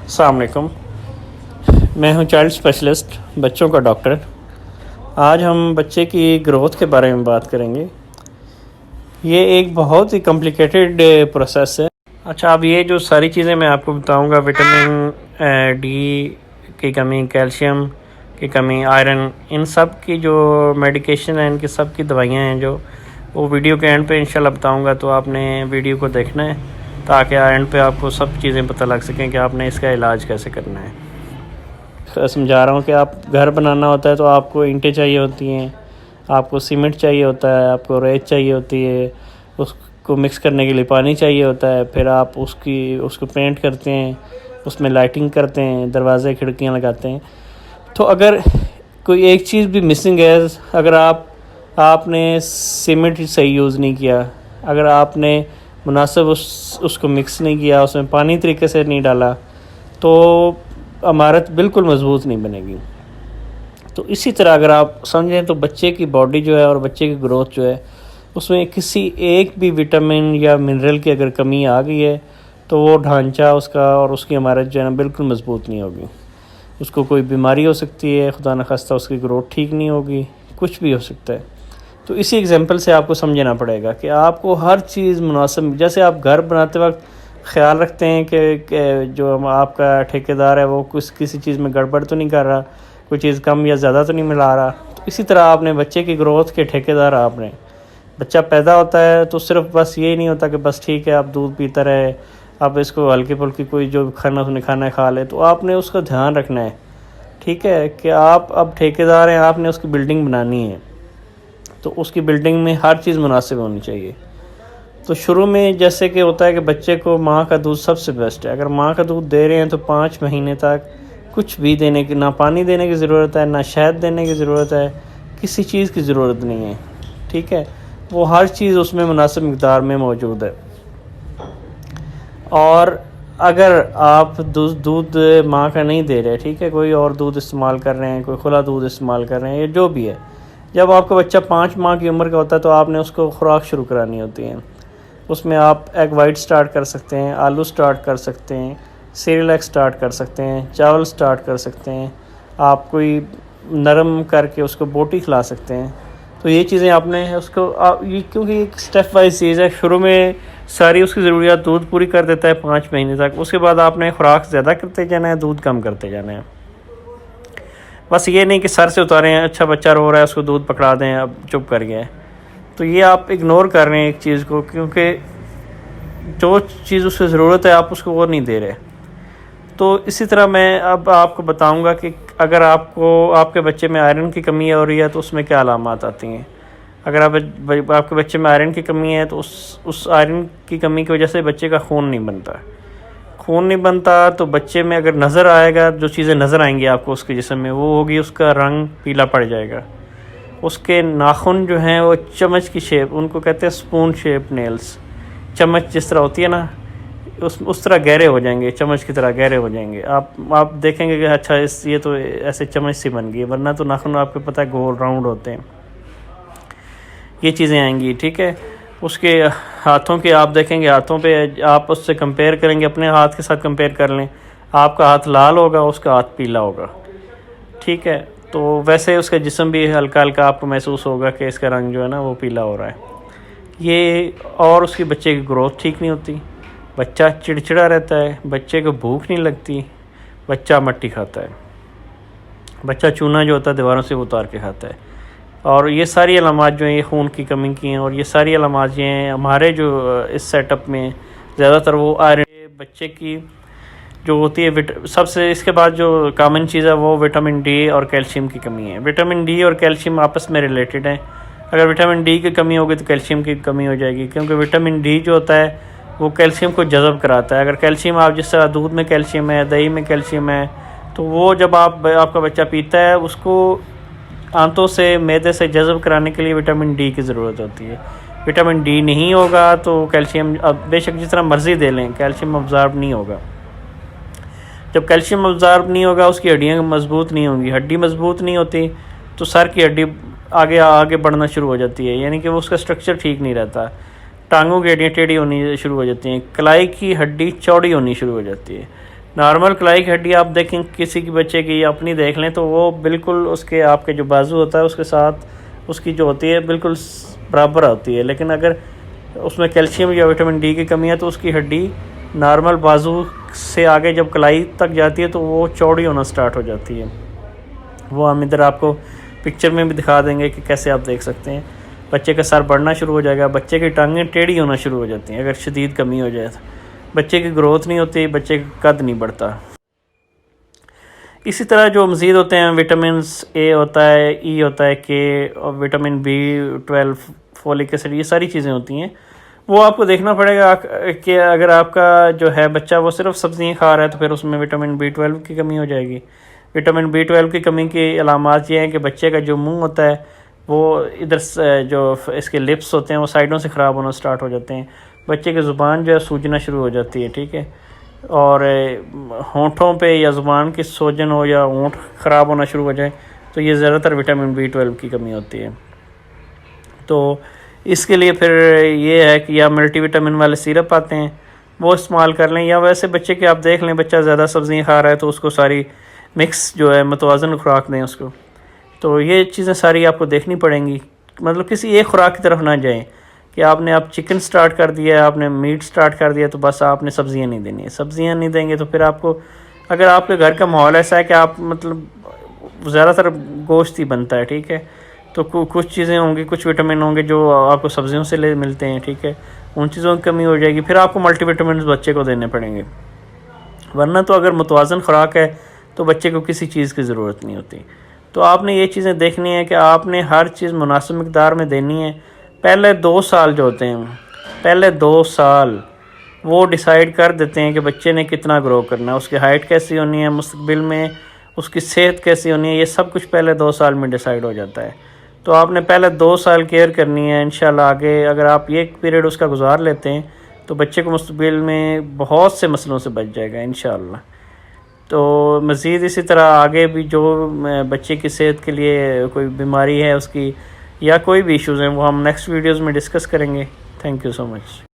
السلام علیکم، میں ہوں چائلڈ اسپیشلسٹ، بچوں کا ڈاکٹر۔ آج ہم بچے کی گروتھ کے بارے میں بات کریں گے۔ یہ ایک بہت ہی کمپلیکیٹڈ پروسیس ہے۔ اچھا، اب یہ جو ساری چیزیں میں آپ کو بتاؤں گا، وٹامن ڈی کی کمی، کیلشیم کی کمی، آئرن، ان سب کی جو میڈیکیشن ہیں، ان کی سب کی دوائیاں ہیں، جو وہ ویڈیو کے اینڈ پہ انشاءاللہ بتاؤں گا، تو آپ نے ویڈیو کو دیکھنا ہے تاکہ اینڈ پہ آپ کو سب چیزیں پتہ لگ سکیں کہ آپ نے اس کا علاج کیسے کرنا ہے۔ سمجھا رہا ہوں کہ آپ گھر بنانا ہوتا ہے تو آپ کو اینٹیں چاہیے ہوتی ہیں، آپ کو سیمنٹ چاہیے ہوتا ہے، آپ کو ریت چاہیے ہوتی ہے، اس کو مکس کرنے کے لیے پانی چاہیے ہوتا ہے، پھر آپ اس کو پینٹ کرتے ہیں، اس میں لائٹنگ کرتے ہیں، دروازے کھڑکیاں لگاتے ہیں۔ تو اگر کوئی ایک چیز بھی مسنگ ہے، اگر آپ نے سیمنٹ صحیح یوز نہیں کیا، اگر آپ نے مناسب اس کو مکس نہیں کیا، اس میں پانی طریقے سے نہیں ڈالا، تو عمارت بالکل مضبوط نہیں بنے گی۔ تو اسی طرح اگر آپ سمجھیں تو بچے کی باڈی جو ہے اور بچے کی گروتھ جو ہے، اس میں کسی ایک بھی وٹامن یا منرل کی اگر کمی آ گئی ہے تو وہ ڈھانچہ اس کا اور اس کی عمارت جو ہے نا بالکل مضبوط نہیں ہوگی۔ اس کو کوئی بیماری ہو سکتی ہے، خدا نخواستہ اس کی گروتھ ٹھیک نہیں ہوگی، کچھ بھی ہو سکتا ہے۔ تو اسی ایگزامپل سے آپ کو سمجھنا پڑے گا کہ آپ کو ہر چیز مناسب، جیسے آپ گھر بناتے وقت خیال رکھتے ہیں کہ جو آپ کا ٹھیکیدار ہے وہ کسی چیز میں گڑبڑ تو نہیں کر رہا، کوئی چیز کم یا زیادہ تو نہیں ملا رہا، تو اسی طرح آپ نے بچے کی گروتھ کے ٹھیکیدار آپ نے۔ بچہ پیدا ہوتا ہے تو صرف بس یہی نہیں ہوتا کہ بس ٹھیک ہے آپ دودھ پیتا رہے، آپ اس کو ہلکی پھلکی کوئی جو کھانا ہے کھا لے، تو آپ نے اس کا دھیان رکھنا ہے، ٹھیک ہے، کہ آپ اب ٹھیکیدار ہیں، آپ نے اس کی بلڈنگ بنانی ہے، تو اس کی بلڈنگ میں ہر چیز مناسب ہونی چاہیے۔ تو شروع میں جیسے کہ ہوتا ہے کہ بچے کو ماں کا دودھ سب سے بیسٹ ہے۔ اگر ماں کا دودھ دے رہے ہیں تو 5 مہینے تک کچھ بھی دینے کی، نہ پانی دینے کی ضرورت ہے، نہ شہد دینے کی ضرورت ہے، کسی چیز کی ضرورت نہیں ہے، ٹھیک ہے، وہ ہر چیز اس میں مناسب مقدار میں موجود ہے۔ اور اگر آپ دودھ ماں کا نہیں دے رہے، ٹھیک ہے، کوئی اور دودھ استعمال کر رہے ہیں، کوئی کھلا دودھ استعمال کر رہے ہیں، یا جو بھی ہے، جب آپ کا بچہ 5 ماہ کی عمر کا ہوتا ہے تو آپ نے اس کو خوراک شروع کرانی ہوتی ہے۔ اس میں آپ ایگ وائٹ سٹارٹ کر سکتے ہیں، آلو سٹارٹ کر سکتے ہیں، سیریلیک سٹارٹ کر سکتے ہیں، چاول سٹارٹ کر سکتے ہیں، آپ کوئی نرم کر کے اس کو بوٹی کھلا سکتے ہیں۔ تو یہ چیزیں آپ نے اس کو یہ کیونکہ ایک سٹیپ وائز چیز ہے، شروع میں ساری اس کی ضروریات دودھ پوری کر دیتا ہے 5 مہینے تک، اس کے بعد آپ نے خوراک زیادہ کرتے جانا ہے، دودھ کم کرتے جانا ہے۔ بس یہ نہیں کہ سر سے اتاریں، اچھا بچہ رو رہا ہے اس کو دودھ پکڑا دیں، اب چپ کر گیا ہے، تو یہ آپ اگنور کر رہے ہیں ایک چیز کو، کیونکہ جو چیز اس کی ضرورت ہے آپ اس کو وہ نہیں دے رہے۔ تو اسی طرح میں اب آپ کو بتاؤں گا کہ اگر آپ کے بچے میں آئرن کی کمی ہو رہی ہے تو اس میں کیا علامات آتی ہیں۔ اگر آپ کے بچے میں آئرن کی کمی ہے تو اس آئرن کی کمی کی وجہ سے بچے کا خون نہیں بنتا، تو بچے میں اگر نظر آئے گا، جو چیزیں نظر آئیں گی آپ کو اس کے جسم میں، وہ ہوگی اس کا رنگ پیلا پڑ جائے گا، اس کے ناخن جو ہیں وہ چمچ کی شیپ، ان کو کہتے ہیں سپون شیپ نیلز، چمچ جس طرح ہوتی ہے نا اس طرح گہرے ہو جائیں گے، چمچ کی طرح گہرے ہو جائیں گے۔ آپ دیکھیں گے کہ اچھا یہ تو ایسے چمچ سی بن گئی، ورنہ تو ناخن آپ کو پتہ ہے گول راؤنڈ ہوتے ہیں۔ یہ چیزیں آئیں گی، ٹھیک ہے۔ اس کے ہاتھوں کے آپ دیکھیں گے، ہاتھوں پہ آپ اس سے کمپیئر کریں گے، اپنے ہاتھ کے ساتھ کمپیئر کر لیں، آپ کا ہاتھ لال ہوگا، اس کا ہاتھ پیلا ہوگا، ٹھیک ہے۔ تو ویسے اس کا جسم بھی ہلکا ہلکا آپ کو محسوس ہوگا کہ اس کا رنگ جو ہے نا وہ پیلا ہو رہا ہے۔ یہ اور اس کی بچے کی گروتھ ٹھیک نہیں ہوتی، بچہ چڑچڑا رہتا ہے، بچے کو بھوک نہیں لگتی، بچہ مٹی کھاتا ہے، بچہ چونا جو ہوتا ہے دیواروں سے اتار کے کھاتا ہے۔ اور یہ ساری علامات جو ہیں یہ خون کی کمی کی ہیں، اور یہ ساری علامات یہ ہیں ہمارے جو اس سیٹ اپ میں زیادہ تر وہ آئرن بچے کی جو ہوتی ہے۔ سب سے اس کے بعد جو کامن چیز ہے وہ وٹامن ڈی اور کیلشیم کی کمی ہے۔ وٹامن ڈی اور کیلشیم آپس میں ریلیٹڈ ہیں، اگر وٹامن ڈی کی کمی ہوگی تو کیلشیم کی کمی ہو جائے گی، کیونکہ وٹامن ڈی جو ہوتا ہے وہ کیلشیم کو جذب کراتا ہے۔ اگر کیلشیم آپ جس طرح دودھ میں کیلشیم ہے، دہی میں کیلشیم ہے، تو وہ جب آپ کا بچہ پیتا ہے اس کو آنتوں سے معدے سے جذب کرانے کے لیے وٹامن ڈی کی ضرورت ہوتی ہے۔ وٹامن ڈی نہیں ہوگا تو کیلشیم اب بے شک جس طرح مرضی دے لیں کیلشیم ابزارب نہیں ہوگا۔ جب کیلشیم ابزارب نہیں ہوگا اس کی ہڈیاں مضبوط نہیں ہوں گی، ہڈی مضبوط نہیں ہوتی تو سر کی ہڈی آگے بڑھنا شروع ہو جاتی ہے، یعنی کہ اس کا سٹرکچر ٹھیک نہیں رہتا، ٹانگوں کی ہڈیاں ٹیڑھی ہونی شروع ہو جاتی ہیں، کلائی کی ہڈی چوڑی ہونی شروع ہو جاتی ہے، نارمل کلائی کی ہڈی آپ دیکھیں کسی کی بچے کی اپنی دیکھ لیں تو وہ بالکل اس کے آپ کے جو بازو ہوتا ہے اس کے ساتھ اس کی جو ہوتی ہے بالکل برابر ہوتی ہے، لیکن اگر اس میں کیلشیم یا وٹامن ڈی کی کمی ہے تو اس کی ہڈی نارمل بازو سے آگے جب کلائی تک جاتی ہے تو وہ چوڑی ہونا سٹارٹ ہو جاتی ہے۔ وہ ہم ادھر آپ کو پکچر میں بھی دکھا دیں گے کہ کیسے آپ دیکھ سکتے ہیں۔ بچے کا سر بڑھنا شروع ہو جائے گا، بچے کی ٹانگیں ٹیڑھی ہونا شروع ہو جاتی ہیں اگر شدید کمی ہو جائے تو، بچے کی گروتھ نہیں ہوتی، بچے کا قد نہیں بڑھتا۔ اسی طرح جو مزید ہوتے ہیں وٹامنس اے ہوتا ہے، ای ہوتا ہے، کے، اور وٹامن B12، فولک ایسڈ، یہ ساری چیزیں ہوتی ہیں۔ وہ آپ کو دیکھنا پڑے گا کہ اگر آپ کا جو ہے بچہ وہ صرف سبزیاں کھا رہا ہے تو پھر اس میں وٹامن B12 کی کمی ہو جائے گی۔ وٹامن B12 کی کمی کی علامات یہ ہیں کہ بچے کا جو منہ ہوتا ہے وہ ادھر جو اس کے لپس ہوتے ہیں وہ سائڈوں سے خراب ہونا سٹارٹ ہو جاتے ہیں، بچے کی زبان جو ہے سوجنا شروع ہو جاتی ہے، ٹھیک ہے، اور ہونٹوں پہ یا زبان کی سوجن ہو یا ہونٹ خراب ہونا شروع ہو جائے تو یہ زیادہ تر وٹامن B12 کی کمی ہوتی ہے۔ تو اس کے لیے پھر یہ ہے کہ یا ملٹی وٹامن والے سیرپ آتے ہیں وہ استعمال کر لیں، یا ویسے بچے کے آپ دیکھ لیں بچہ زیادہ سبزیاں کھا رہا ہے تو اس کو ساری مکس جو ہے متوازن خوراک دیں اس کو۔ تو یہ چیزیں ساری آپ کو دیکھنی پڑیں گی، مطلب کسی ایک خوراک کی طرف نہ جائیں کہ آپ نے چکن سٹارٹ کر دیا ہے، آپ نے میٹ سٹارٹ کر دیا تو بس آپ نے سبزیاں نہیں دینی ہے۔ سبزیاں نہیں دیں گے تو پھر آپ کو، اگر آپ کے گھر کا ماحول ایسا ہے کہ آپ مطلب زیادہ تر گوشت ہی بنتا ہے، ٹھیک ہے، تو کچھ چیزیں ہوں گی، کچھ وٹامن ہوں گے جو آپ کو سبزیوں سے ملتے ہیں، ٹھیک ہے، ان چیزوں کی کمی ہو جائے گی، پھر آپ کو ملٹی وٹامنز بچے کو دینے پڑیں گے۔ ورنہ تو اگر متوازن خوراک ہے تو بچے کو کسی چیز کی ضرورت نہیں ہوتی۔ تو آپ نے یہ چیزیں دیکھنی ہے کہ آپ نے ہر چیز مناسب مقدار میں دینی ہے۔ پہلے 2 سال جو ہوتے ہیں، پہلے 2 سال وہ ڈیسائیڈ کر دیتے ہیں کہ بچے نے کتنا گرو کرنا ہے، اس کی ہائٹ کیسی ہونی ہے، مستقبل میں اس کی صحت کیسی ہونی ہے، یہ سب کچھ پہلے 2 سال میں ڈیسائیڈ ہو جاتا ہے۔ تو آپ نے پہلے 2 سال کیئر کرنی ہے، انشاءاللہ آگے اگر آپ یہ پیریڈ اس کا گزار لیتے ہیں تو بچے کو مستقبل میں بہت سے مسئلوں سے بچ جائے گا انشاءاللہ۔ تو مزید اسی طرح آگے بھی جو بچے کی صحت کے لیے کوئی بیماری ہے اس کی یا کوئی بھی ایشوز ہیں وہ ہم نیکسٹ ویڈیوز میں ڈسکس کریں گے۔ Thank you so much.